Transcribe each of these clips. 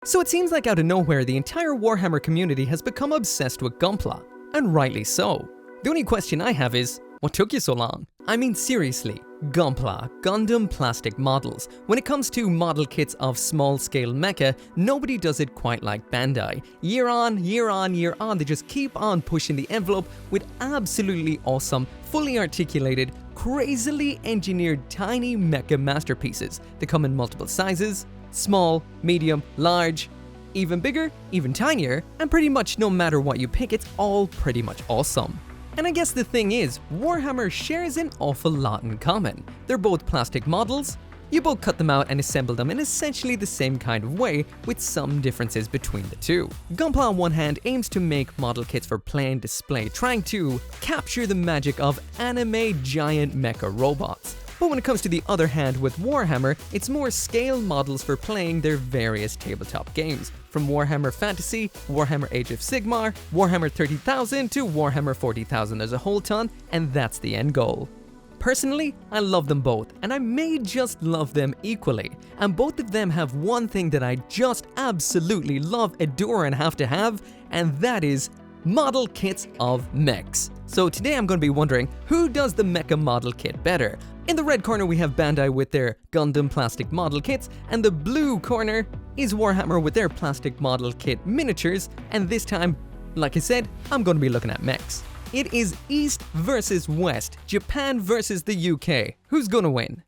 So it seems like out of nowhere, the entire Warhammer community has become obsessed with Gunpla, and rightly so. The only question I have is, what took you so long? I mean seriously, Gunpla, Gundam plastic models. When it comes to model kits of small-scale mecha, nobody does it quite like Bandai. Year on, they just keep on pushing the envelope with absolutely awesome, fully articulated, crazily engineered tiny mecha masterpieces. They come in multiple sizes, small, medium, large, even bigger, even tinier, and pretty much no matter what you pick, it's all pretty much awesome. And I guess the thing is, Warhammer shares an awful lot in common. They're both plastic models, you both cut them out and assemble them in essentially the same kind of way, with some differences between the two. Gunpla on one hand aims to make model kits for play and display, trying to capture the magic of anime giant mecha robots. But when it comes to the other hand with Warhammer, it's more scale models for playing their various tabletop games. From Warhammer Fantasy, Warhammer Age of Sigmar, Warhammer 30,000 to Warhammer 40,000, there's a whole ton, and that's the end goal. Personally, I love them both, and I may just love them equally. And both of them have one thing that I just absolutely love, adore, and have to have, and that is model kits of mechs. So today I'm going to be wondering, who does the mecha model kit better? In the red corner we have Bandai with their Gundam plastic model kits, and the blue corner is Warhammer with their plastic model kit miniatures, and this time, like I said, I'm going to be looking at mechs. It is East versus West, Japan versus the UK. Who's going to win?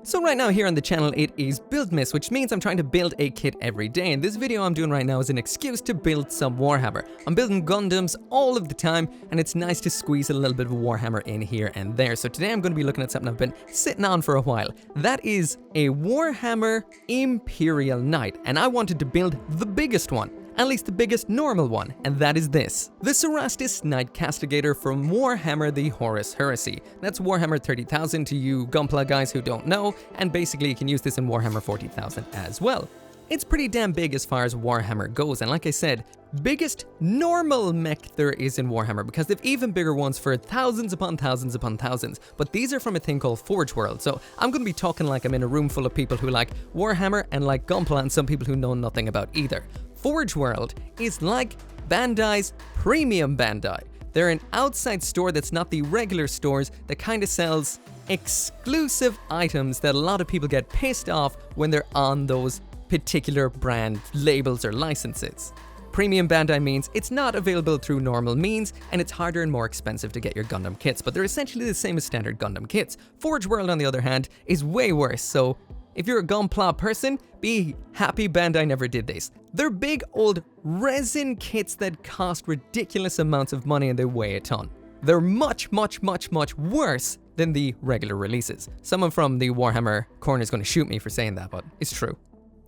So right now here on the channel it is Buildmas, which means I'm trying to build a kit every day, and this video I'm doing right now is an excuse to build some Warhammer. I'm building Gundams all of the time, and it's nice to squeeze a little bit of Warhammer in here and there. So today I'm going to be looking at something I've been sitting on for a while. That is a Warhammer Imperial Knight, and I wanted to build the biggest one. At least the biggest normal one, and that is this. The Cerastus Knight Castigator from Warhammer the Horus Heresy. That's Warhammer 30,000 to you Gunpla guys who don't know, and basically you can use this in Warhammer 40,000 as well. It's pretty damn big as far as Warhammer goes, and like I said, biggest normal mech there is in Warhammer, because they've even bigger ones for thousands upon thousands upon thousands, but these are from a thing called Forge World, so I'm going to be talking like I'm in a room full of people who like Warhammer and like Gunpla, and some people who know nothing about either. Forge World is like Bandai's premium Bandai. They're an outside store that's not the regular stores that kind of sells exclusive items that a lot of people get pissed off when they're on those particular brand labels or licenses. Premium Bandai means it's not available through normal means, and it's harder and more expensive to get your Gundam kits, but they're essentially the same as standard Gundam kits. Forge World, on the other hand, is way worse, so if you're a Gunpla person, be happy Bandai never did this. They're big old resin kits that cost ridiculous amounts of money and they weigh a ton. They're much worse than the regular releases. Someone from the Warhammer corner is going to shoot me for saying that, but it's true.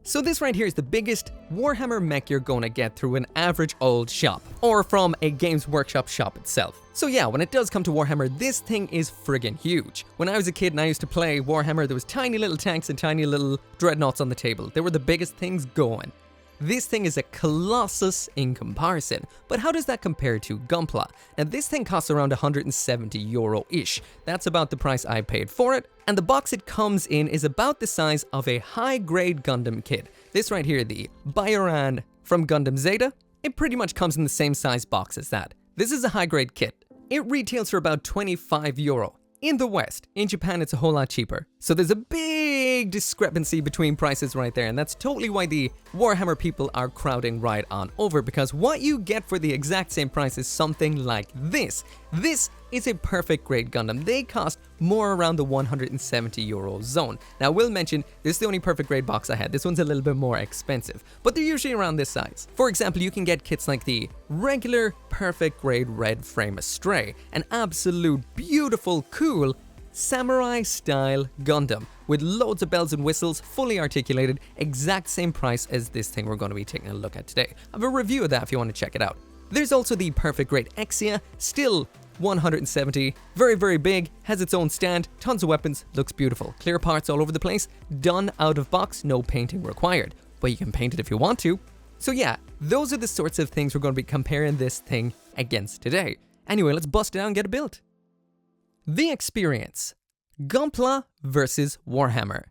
So this right here is the biggest Warhammer mech you're gonna get through an average old shop, or from a Games Workshop shop itself. So yeah, when it does come to Warhammer, this thing is friggin' huge. When I was a kid and I used to play Warhammer, there was tiny little tanks and tiny little dreadnoughts on the table. They were the biggest things going. This thing is a colossus in comparison, but how does that compare to Gunpla? Now this thing costs around 170 euro-ish. That's about the price I paid for it, and the box it comes in is about the size of a high-grade Gundam kit. This right here, the Bioran from Gundam Zeta, it pretty much comes in the same size box as that. This is a high-grade kit. It retails for about 25 euro. In the West. In Japan, it's a whole lot cheaper. So there's a big discrepancy between prices right there, and that's totally why the Warhammer people are crowding right on over, because what you get for the exact same price is something like this. This is a perfect grade Gundam. They cost more around the 170 euro zone. Now, I will mention, this is the only perfect grade box I had. This one's a little bit more expensive, but they're usually around this size. For example, you can get kits like the regular perfect grade red frame Astray, an absolute beautiful, cool, samurai-style Gundam with loads of bells and whistles, fully articulated, exact same price as this thing we're going to be taking a look at today. I have a review of that if you want to check it out. There's also the perfect grade Exia, still 170, very big, has its own stand, tons of weapons, looks beautiful. Clear parts all over the place, done out of box, no painting required, but you can paint it if you want to. So yeah, those are the sorts of things we're going to be comparing this thing against today. Anyway, let's bust it out and get it built. The experience. Gunpla versus Warhammer.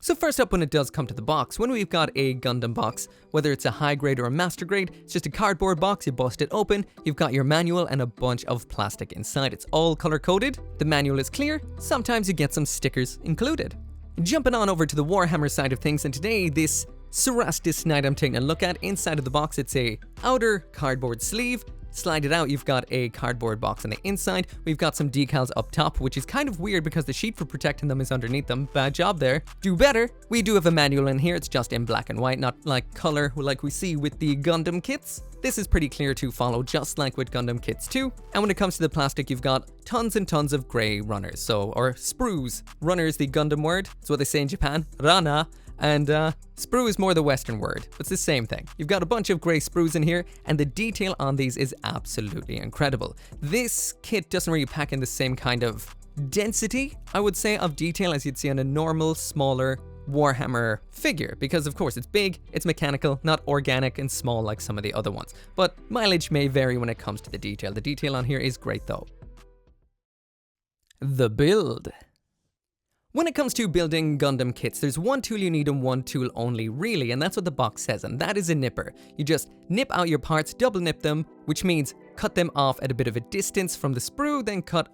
So first up, when it does come to the box, when we've got a Gundam box, whether it's a high grade or a master grade, it's just a cardboard box, you bust it open, you've got your manual and a bunch of plastic inside. It's all color coded, the manual is clear, sometimes you get some stickers included. Jumping on over to the Warhammer side of things, and today this Cerastus Knight I'm taking a look at. Inside of the box it's a outer cardboard sleeve. Slide it out, you've got a cardboard box on the inside. We've got some decals up top, which is kind of weird because the sheet for protecting them is underneath them. Bad job there. Do better. We do have a manual in here. It's just in black and white, not like color like we see with the Gundam kits. This is pretty clear to follow, just like with Gundam kits too. And when it comes to the plastic, you've got tons and tons of gray runners, or sprues. Runner is the Gundam word. That's what they say in Japan. Rana. And sprue is more the Western word. It's the same thing. You've got a bunch of grey sprues in here, and the detail on these is absolutely incredible. This kit doesn't really pack in the same kind of density, I would say, of detail as you'd see on a normal, smaller Warhammer figure, because of course it's big, it's mechanical, not organic and small like some of the other ones. But mileage may vary when it comes to the detail. The detail on here is great though. The build. When it comes to building Gundam kits, there's one tool you need and one tool only really, and that's what the box says, and that is a nipper. You just nip out your parts, double nip them, which means cut them off at a bit of a distance from the sprue, then cut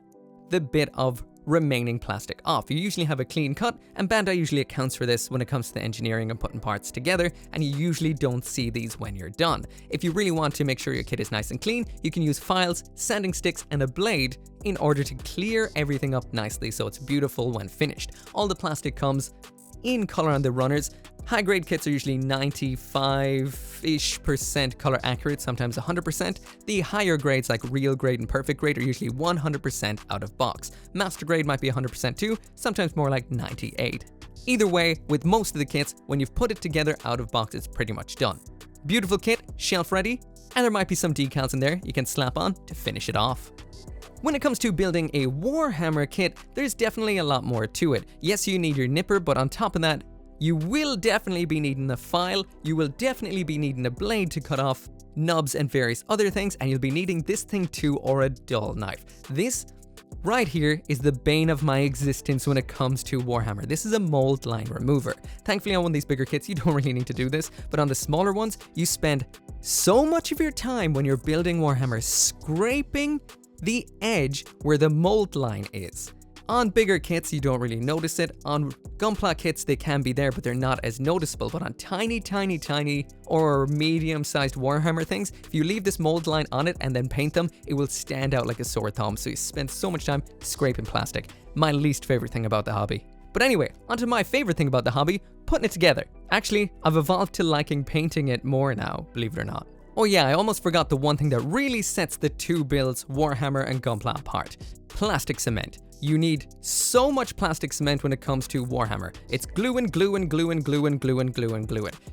the bit of remaining plastic off. You usually have a clean cut, and Bandai usually accounts for this when it comes to the engineering and putting parts together, and you usually don't see these when you're done. If you really want to make sure your kit is nice and clean, you can use files, sanding sticks, and a blade in order to clear everything up nicely so it's beautiful when finished. All the plastic comes in color on the runners. High grade kits are usually 95-ish% color accurate, sometimes 100%. The higher grades like real grade and perfect grade are usually 100% out of box. Master grade might be 100% too, sometimes more like 98. Either way, with most of the kits, when you've put it together out of box, it's pretty much done. Beautiful kit, shelf ready, and there might be some decals in there you can slap on to finish it off. When it comes to building a Warhammer kit, there's definitely a lot more to it. Yes, you need your nipper, but on top of that, you will definitely be needing a file, you will definitely be needing a blade to cut off knobs and various other things, and you'll be needing this thing too, or a dull knife. This right here is the bane of my existence when it comes to Warhammer. This is a mold line remover. Thankfully on one of these bigger kits you don't really need to do this, but on the smaller ones you spend so much of your time when you're building Warhammer scraping the edge where the mold line is. On bigger kits, you don't really notice it. On Gunpla kits, they can be there, but they're not as noticeable. But on tiny or medium-sized Warhammer things, if you leave this mold line on it and then paint them, it will stand out like a sore thumb. So you spend so much time scraping plastic. My least favorite thing about the hobby. But anyway, onto my favorite thing about the hobby, putting it together. Actually, I've evolved to liking painting it more now, believe it or not. Oh yeah, I almost forgot the one thing that really sets the two builds, Warhammer and Gunpla, apart. Plastic cement. You need so much plastic cement when it comes to Warhammer. It's gluing.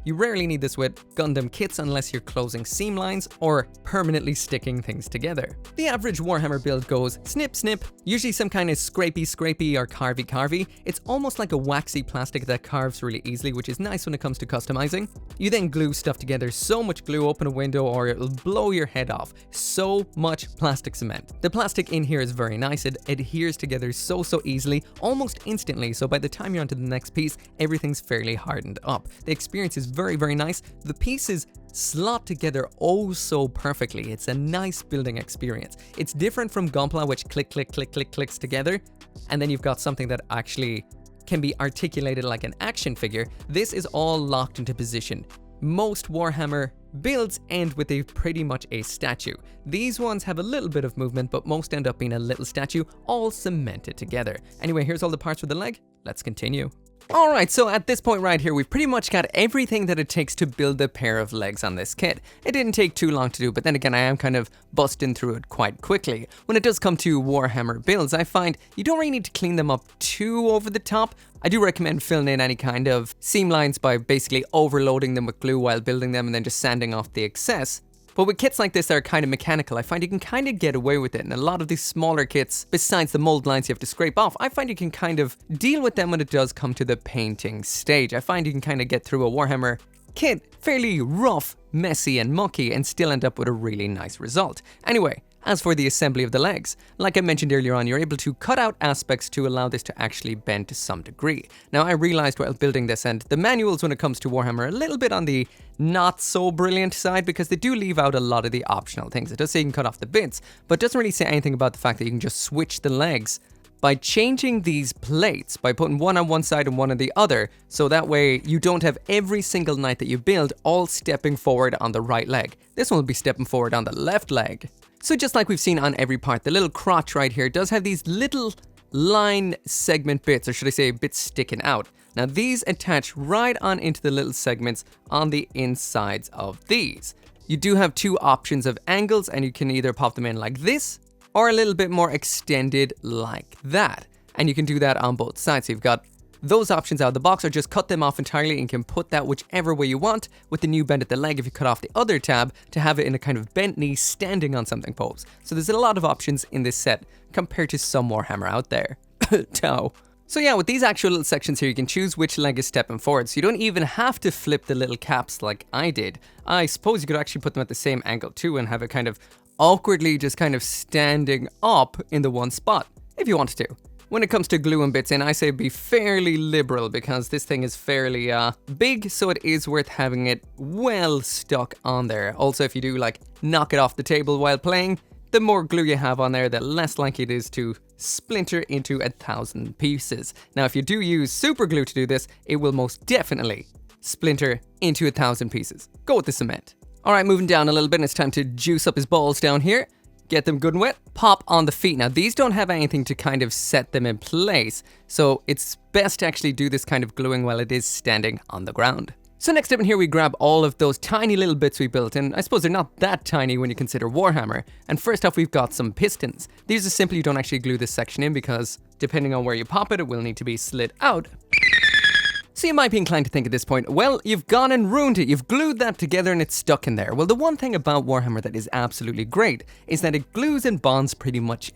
You rarely need this with Gundam kits unless you're closing seam lines or permanently sticking things together. The average Warhammer build goes snip, usually some kind of scrapey or carvy. It's almost like a waxy plastic that carves really easily, which is nice when it comes to customizing. You then glue stuff together, so much glue, open a window or it'll blow your head off. So much plastic cement. The plastic in here is very nice. It adheres together so easily, almost instantly, so by the time you're onto the next piece, everything's fairly hardened up. The experience is very nice. The pieces slot together oh so perfectly. It's a nice building experience. It's different from Gunpla, which clicks together, and then you've got something that actually can be articulated like an action figure. This is all locked into position. Most Warhammer builds end with pretty much a statue. These ones have a little bit of movement, but most end up being a little statue, all cemented together. Anyway, here's all the parts for the leg. Let's continue. Alright, so at this point right here, we've pretty much got everything that it takes to build a pair of legs on this kit. It didn't take too long to do, but then again, I am kind of busting through it quite quickly. When it does come to Warhammer builds, I find you don't really need to clean them up too over the top. I do recommend filling in any kind of seam lines by basically overloading them with glue while building them and then just sanding off the excess. But with kits like this that are kind of mechanical, I find you can kind of get away with it. And a lot of these smaller kits, besides the mold lines you have to scrape off, I find you can kind of deal with them when it does come to the painting stage. I find you can kind of get through a Warhammer kit fairly rough, messy and mucky and still end up with a really nice result. Anyway, As for the assembly of the legs, like I mentioned earlier on, you're able to cut out aspects to allow this to actually bend to some degree. Now, I realized while building this, and the manuals when it comes to Warhammer are a little bit on the not so brilliant side because they do leave out a lot of the optional things. It does say you can cut off the bits, but it doesn't really say anything about the fact that you can just switch the legs by changing these plates, by putting one on one side and one on the other, so that way you don't have every single knight that you build all stepping forward on the right leg. This one will be stepping forward on the left leg. So just like we've seen on every part, the little crotch right here does have these little line segment bits, or should I say bits sticking out. Now these attach right on into the little segments on the insides of these. You do have two options of angles, and you can either pop them in like this, or a little bit more extended like that. And you can do that on both sides. So you've got those options out of the box, or just cut them off entirely and you can put that whichever way you want with the new bend at the leg if you cut off the other tab to have it in a kind of bent knee standing on something pose. So there's a lot of options in this set compared to some Warhammer out there. Tau. So yeah, with these actual little sections here, you can choose which leg is stepping forward. So you don't even have to flip the little caps like I did. I suppose you could actually put them at the same angle too and have it kind of awkwardly just kind of standing up in the one spot if you wanted to. When it comes to gluing bits in, I say be fairly liberal because this thing is fairly big, so it is worth having it well stuck on there. Also, if you do like knock it off the table while playing, the more glue you have on there, the less likely it is to splinter into 1,000 pieces. Now, if you do use super glue to do this, it will most definitely splinter into 1,000 pieces. Go with the cement. All right, moving down a little bit, and it's time to juice up his balls down here. Get them good and wet, pop on the feet. Now these don't have anything to kind of set them in place, so it's best to actually do this kind of gluing while it is standing on the ground. So next up in here we grab all of those tiny little bits we built, and I suppose they're not that tiny when you consider Warhammer. And first off we've got some pistons. These are simply, you don't actually glue this section in because depending on where you pop it, it will need to be slid out. So you might be inclined to think at this point, well, you've gone and ruined it, you've glued that together and it's stuck in there. Well, the one thing about Warhammer that is absolutely great is that it glues and bonds pretty much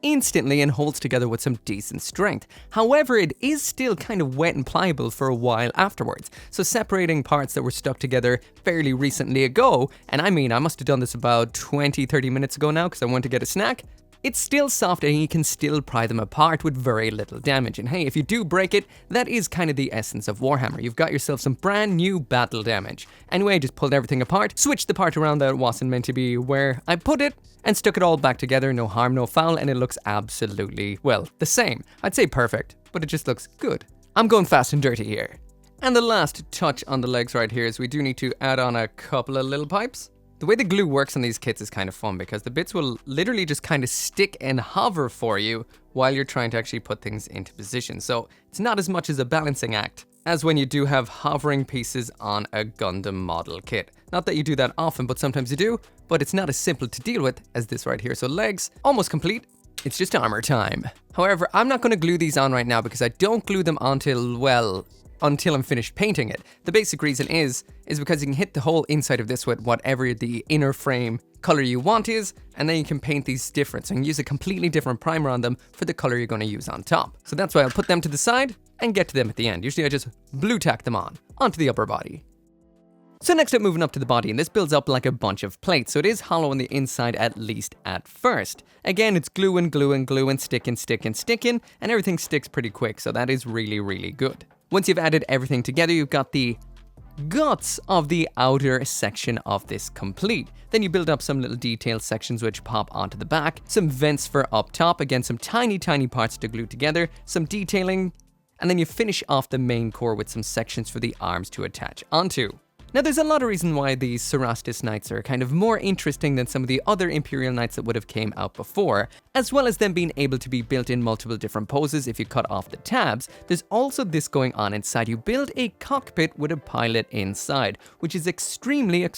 instantly and holds together with some decent strength. However, it is still kind of wet and pliable for a while afterwards. So separating parts that were stuck together fairly recently ago, and I mean, I must have done this about 20-30 minutes ago now because I went to get a snack, it's still soft and you can still pry them apart with very little damage. And hey, if you do break it, that is kind of the essence of Warhammer. You've got yourself some brand new battle damage. Anyway, I just pulled everything apart, switched the part around that wasn't meant to be where I put it, and stuck it all back together, no harm, no foul, and it looks absolutely, well, the same. I'd say perfect, but it just looks good. I'm going fast and dirty here. And the last touch on the legs right here is we do need to add on a couple of little pipes. The way the glue works on these kits is kind of fun because the bits will literally just kind of stick and hover for you while you're trying to actually put things into position. So it's not as much as a balancing act as when you do have hovering pieces on a Gundam model kit. Not that you do that often, but sometimes you do, but it's not as simple to deal with as this right here. So legs, almost complete. It's just armor time. However, I'm not going to glue these on right now because I don't glue them until, well, until I'm finished painting it. The basic reason is because you can hit the whole inside of this with whatever the inner frame color you want is, and then you can paint these different. So you can use a completely different primer on them for the color you're going to use on top. So that's why I'll put them to the side and get to them at the end. Usually I just blue tack them on onto the upper body. So next up, moving up to the body, and this builds up like a bunch of plates, so it is hollow on the inside at least at first. Again, it's gluing, sticking, and everything sticks pretty quick, so that is really, really good. Once you've added everything together, you've got the guts of the outer section of this complete. Then you build up some little detailed sections which pop onto the back, some vents for up top, again some tiny parts to glue together, some detailing, and then you finish off the main core with some sections for the arms to attach onto. Now there's a lot of reason why these Cerastus Knights are kind of more interesting than some of the other Imperial Knights that would have came out before, as well as them being able to be built in multiple different poses if you cut off the tabs. There's also this going on inside. You build a cockpit with a pilot inside, which is extremely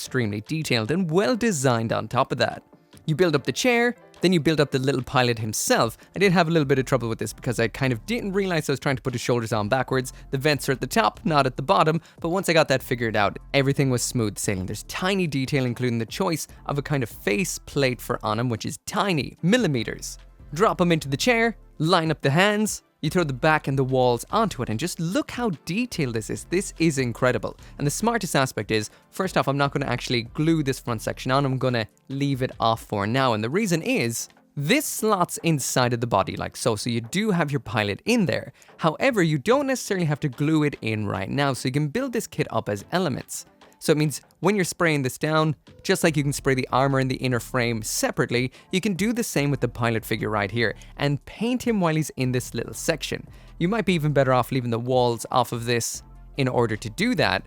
detailed and well designed on top of that. You build up the chair, then you build up the little pilot himself. I did have a little bit of trouble with this because I kind of didn't realize I was trying to put his shoulders on backwards. The vents are at the top, not at the bottom, but once I got that figured out, everything was smooth sailing. There's tiny detail, including the choice of a kind of face plate for on him, which is tiny, millimeters. Drop him into the chair, line up the hands. you throw the back and the walls onto it, and just look how detailed this is. This is incredible. And the smartest aspect is, first off, I'm not going to actually glue this front section on. I'm going to leave it off for now. And the reason is, this slots inside of the body like so. So you do have your pilot in there. However, you don't necessarily have to glue it in right now. So you can build this kit up as elements. So it means when you're spraying this down, just like you can spray the armor and the inner frame separately, you can do the same with the pilot figure right here and paint him while he's in this little section. You might be even better off leaving the walls off of this in order to do that,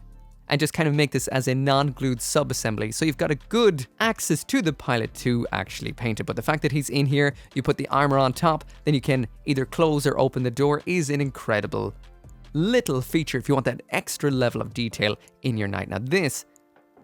and just kind of make this as a non-glued sub-assembly, so you've got a good access to the pilot to actually paint it. But the fact that he's in here, you put the armor on top, then you can either close or open the door, is an incredible little feature if you want that extra level of detail in your knight. Now this,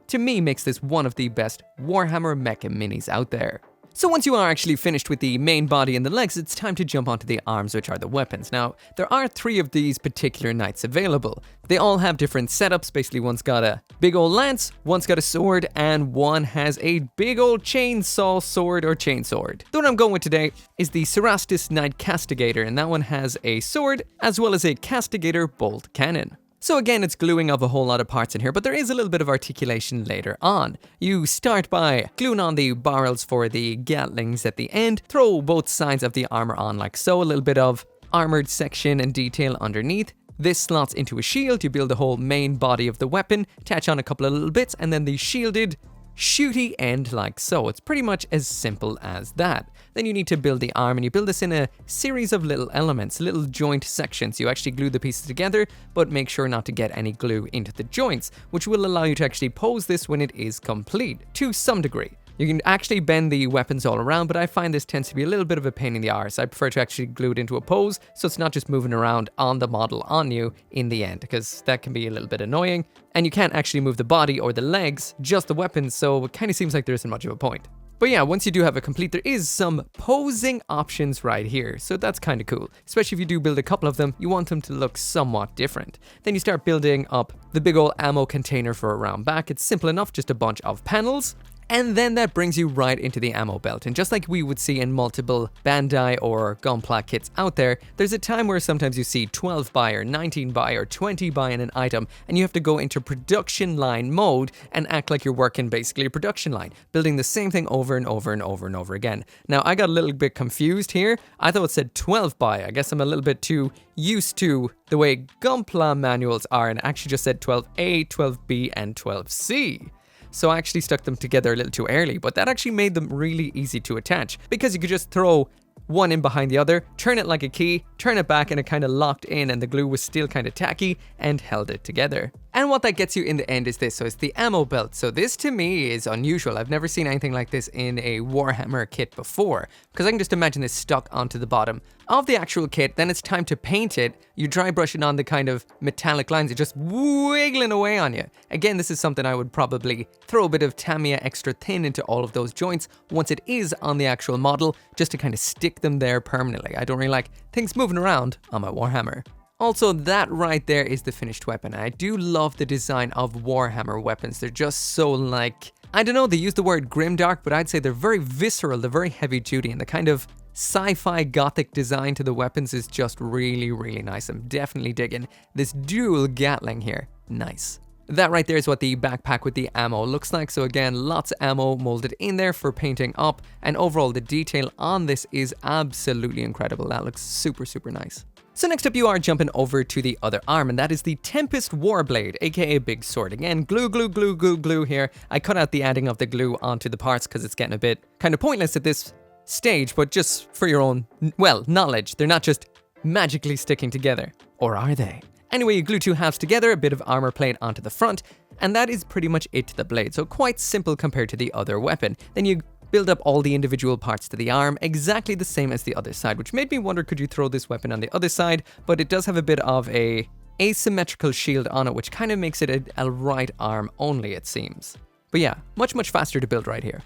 to me, makes this one of the best Warhammer Mecha minis out there. So once you are actually finished with the main body and the legs, it's time to jump onto the arms, which are the weapons. Now, there are 3 of these particular knights available. They all have different setups. Basically, one's got a big old lance, one's got a sword, and one has a big old chainsaw sword or chainsword. The one I'm going with today is the Cerastus Knight Castigator, and that one has a sword as well as a Castigator bolt cannon. So again, it's gluing of a whole lot of parts in here, but there is a little bit of articulation later on. You start by gluing on the barrels for the Gatlings at the end, throw both sides of the armor on like so, a little bit of armored section and detail underneath. This slots into a shield, you build the whole main body of the weapon, attach on a couple of little bits, and then the shielded shooty end like so. It's pretty much as simple as that. Then you need to build the arm, and you build this in a series of little elements, little joint sections. You actually glue the pieces together, but make sure not to get any glue into the joints, which will allow you to actually pose this when it is complete, to some degree. You can actually bend the weapons all around, but I find this tends to be a little bit of a pain in the arse. I prefer to actually glue it into a pose, so it's not just moving around on the model on you in the end, because that can be a little bit annoying. And you can't actually move the body or the legs, just the weapons, so it kind of seems like there isn't much of a point. But yeah, once you do have it complete, there is some posing options right here, so that's kind of cool. Especially if you do build a couple of them, you want them to look somewhat different. Then you start building up the big old ammo container for a round back. It's simple enough, just a bunch of panels. And then that brings you right into the ammo belt. And just like we would see in multiple Bandai or Gunpla kits out there, there's a time where sometimes you see 12 buy or 19 buy or 20 buy in an item, and you have to go into production line mode and act like you're working basically a production line, building the same thing over and over and over and over again. Now, I got a little bit confused here. I thought it said 12 buy. I guess I'm a little bit too used to the way Gunpla manuals are, and it actually just said 12A, 12B, and 12C. So I actually stuck them together a little too early, but that actually made them really easy to attach, because you could just throw one in behind the other, turn it like a key, turn it back, and it kind of locked in, and the glue was still kind of tacky and held it together. And what that gets you in the end is this, so it's the ammo belt. So this to me is unusual. I've never seen anything like this in a Warhammer kit before, because I can just imagine this stuck onto the bottom of the actual kit. Then it's time to paint it. You dry brush it on the kind of metallic lines, it's just wiggling away on you. Again, this is something I would probably throw a bit of Tamiya extra thin into all of those joints once it is on the actual model, just to kind of stick them there permanently. I don't really like things moving around on my Warhammer. Also, that right there is the finished weapon. I do love the design of Warhammer weapons. They're just so like, I don't know, they use the word grimdark, but I'd say they're very visceral, they're very heavy duty, and the kind of sci-fi gothic design to the weapons is just really, really nice. I'm definitely digging this dual Gatling here. Nice. That right there is what the backpack with the ammo looks like. So again, lots of ammo molded in there for painting up, and overall the detail on this is absolutely incredible. That looks super, super nice. So next up, you are jumping over to the other arm, and that is the Tempest Warblade, aka Big Sword. Again, glue, glue, glue, glue, glue here. I cut out the adding of the glue onto the parts because it's getting a bit kind of pointless at this stage, but just for your own, well, knowledge, they're not just magically sticking together. Or are they? Anyway, you glue 2 halves together, a bit of armor plate onto the front, and that is pretty much it to the blade. So quite simple compared to the other weapon. Then you build up all the individual parts to the arm, exactly the same as the other side, which made me wonder, could you throw this weapon on the other side? But it does have a bit of a asymmetrical shield on it, which kind of makes it a right arm only, it seems. But yeah, much, much faster to build right here.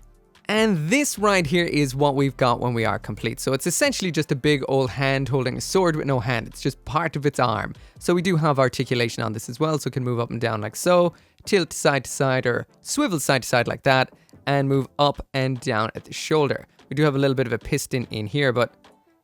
And this right here is what we've got when we are complete. So it's essentially just a big old hand holding a sword with no hand. It's just part of its arm. So we do have articulation on this as well, so it can move up and down like so, tilt side to side or swivel side to side like that, and move up and down at the shoulder. We do have a little bit of a piston in here, but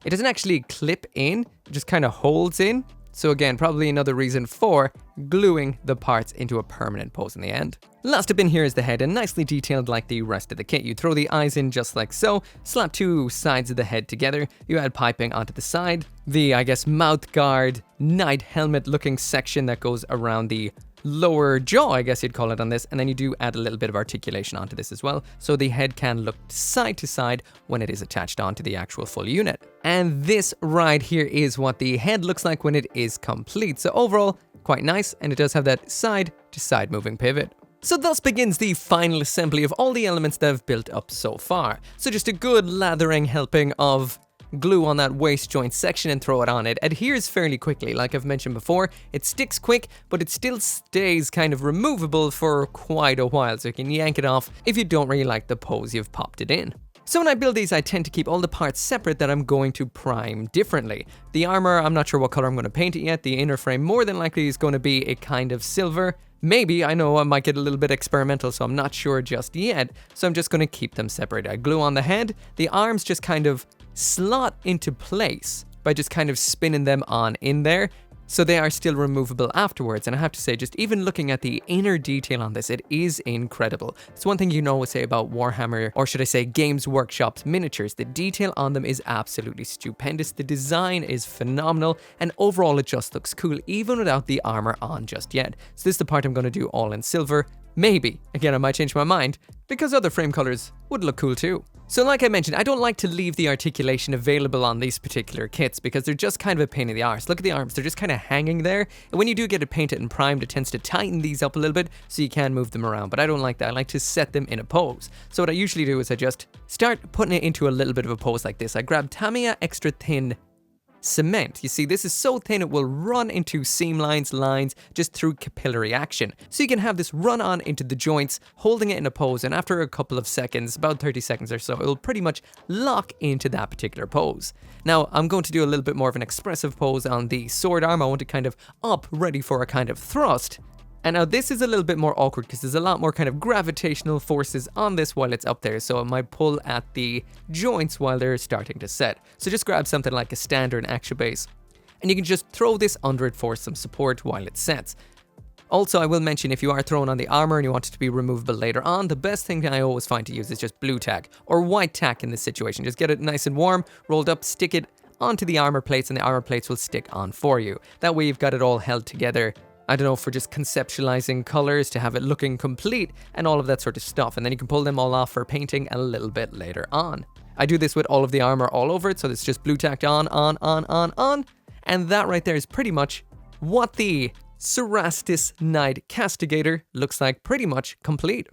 It doesn't actually clip in, it just kind of holds in. So again, probably another reason for gluing the parts into a permanent pose in the end. Last up in here is the head, and nicely detailed like the rest of the kit. You throw the eyes in just like so, slap two sides of the head together, you add piping onto the side, the, I guess, mouth guard, knight helmet looking section that goes around the lower jaw, I guess you'd call it on this, and then you do add a little bit of articulation onto this as well, so the head can look side to side when it is attached onto the actual full unit. And this right here is what the head looks like when it is complete. So overall, quite nice, and it does have that side to side moving pivot. So thus begins the final assembly of all the elements that I've built up so far. So just a good lathering helping of glue on that waist joint section and throw it on. It adheres fairly quickly, like I've mentioned before. It sticks quick, but it still stays kind of removable for quite a while, so you can yank it off if you don't really like the pose you've popped it in. So when I build these, I tend to keep all the parts separate that I'm going to prime differently. The armor, I'm not sure what color I'm going to paint it yet. The inner frame more than likely is going to be a kind of silver. Maybe, I know I might get a little bit experimental, so I'm not sure just yet. So I'm just going to keep them separate. I glue on the head, the arms just kind of slot into place by just kind of spinning them on in there, so they are still removable afterwards. And I have to say, just even looking at the inner detail on this, it is incredible. It's one thing you know say about Warhammer, or should I say Games Workshop's miniatures. The detail on them is absolutely stupendous. The design is phenomenal, and overall it just looks cool even without the armor on just yet. So this is the part I'm going to do all in silver. Maybe, again, I might change my mind, because other frame colors would look cool too. So like I mentioned, I don't like to leave the articulation available on these particular kits because they're just kind of a pain in the arse. Look at the arms, they're just kind of hanging there. And when you do get it painted and primed, it tends to tighten these up a little bit so you can move them around. But I don't like that, I like to set them in a pose. So what I usually do is I just start putting it into a little bit of a pose like this. I grab Tamiya extra thin cement. You see, this is so thin it will run into seam lines, just through capillary action. So you can have this run on into the joints, holding it in a pose, and after a couple of seconds, about 30 seconds or so, it will pretty much lock into that particular pose. Now, I'm going to do a little bit more of an expressive pose on the sword arm. I want it kind of up, ready for a kind of thrust. And now this is a little bit more awkward because there's a lot more kind of gravitational forces on this while it's up there, so it might pull at the joints while they're starting to set. So just grab something like a stand or an action base, and you can just throw this under it for some support while it sets. Also, I will mention, if you are throwing on the armor and you want it to be removable later on, the best thing I always find to use is just blue tack, or white tack in this situation. Just get it nice and warm, rolled up, stick it onto the armor plates, and the armor plates will stick on for you. That way you've got it all held together, I don't know, for just conceptualizing colors, to have it looking complete, and all of that sort of stuff. And then you can pull them all off for painting a little bit later on. I do this with all of the armor all over it, so it's just blue tacked on. And that right there is pretty much what the Cerastus Knight Castigator looks like, pretty much complete.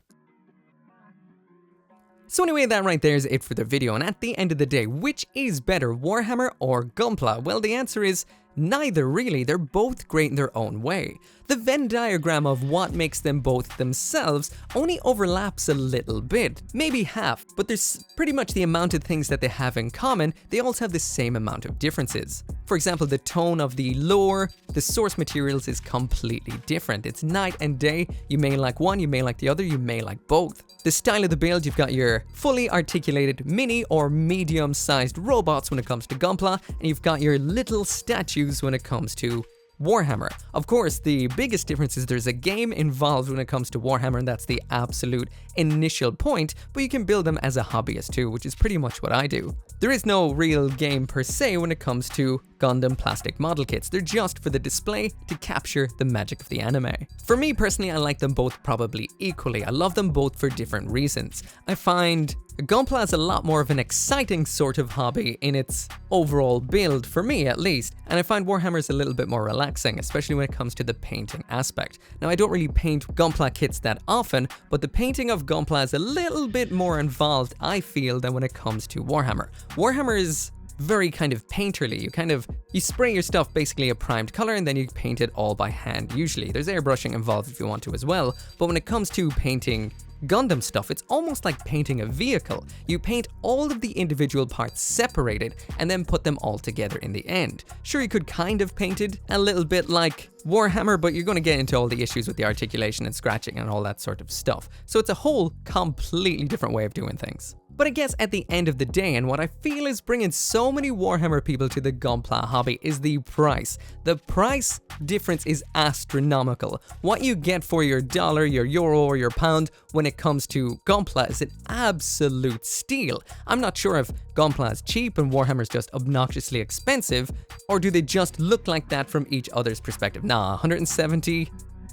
So anyway, that right there is it for the video. And at the end of the day, which is better, Warhammer or Gunpla? Well, the answer is neither really. They're both great in their own way. The Venn diagram of what makes them both themselves only overlaps a little bit, maybe half, but there's pretty much the amount of things that they have in common. They also have the same amount of differences. For example, the tone of the lore, the source materials is completely different. It's night and day. You may like one, you may like the other, you may like both. The style of the build, you've got your fully articulated mini or medium-sized robots when it comes to Gunpla, and you've got your little statues when it comes to Warhammer. Of course, the biggest difference is there's a game involved when it comes to Warhammer, and that's the absolute initial point, but you can build them as a hobbyist too, which is pretty much what I do. There is no real game per se when it comes to Gundam plastic model kits. They're just for the display to capture the magic of the anime. For me personally, I like them both probably equally. I love them both for different reasons. I find Gunpla is a lot more of an exciting sort of hobby in its overall build, for me at least, and I find Warhammer is a little bit more relaxing, especially when it comes to the painting aspect. Now, I don't really paint Gunpla kits that often, but the painting of Gunpla is a little bit more involved, I feel, than when it comes to Warhammer. Warhammer is very kind of painterly. You spray your stuff basically a primed color and then you paint it all by hand usually. There's airbrushing involved if you want to as well, but when it comes to painting Gundam stuff, it's almost like painting a vehicle. You paint all of the individual parts separated and then put them all together in the end. Sure, you could kind of paint it a little bit like Warhammer, but you're going to get into all the issues with the articulation and scratching and all that sort of stuff. So it's a whole completely different way of doing things. But I guess at the end of the day, and what I feel is bringing so many Warhammer people to the Gunpla hobby, is the price. The price difference is astronomical. What you get for your dollar, your euro, or your pound when it comes to Gunpla is an absolute steal. I'm not sure if Gunpla is cheap and Warhammer's just obnoxiously expensive, or do they just look like that from each other's perspective? Nah, 170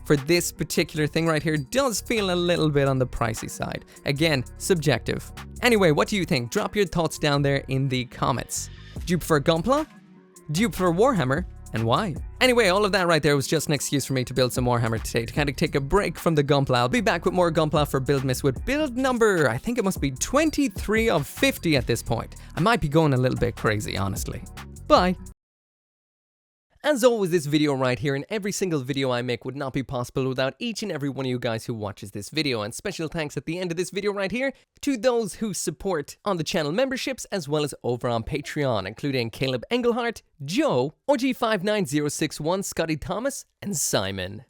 for this particular thing right here does feel a little bit on the pricey side. Again, subjective. Anyway, what do you think? Drop your thoughts down there in the comments. Do you prefer Gunpla? Do you prefer Warhammer? And why? Anyway, all of that right there was just an excuse for me to build some Warhammer today, to kind of take a break from the Gunpla. I'll be back with more Gunpla for Buildmas with build number, I think it must be 23 of 50 at this point. I might be going a little bit crazy, honestly. Bye. As always, this video right here and every single video I make would not be possible without each and every one of you guys who watches this video. And special thanks at the end of this video right here to those who support on the channel memberships as well as over on Patreon, including Caleb Engelhart, Joe, OG59061, Scotty Thomas, and Simon.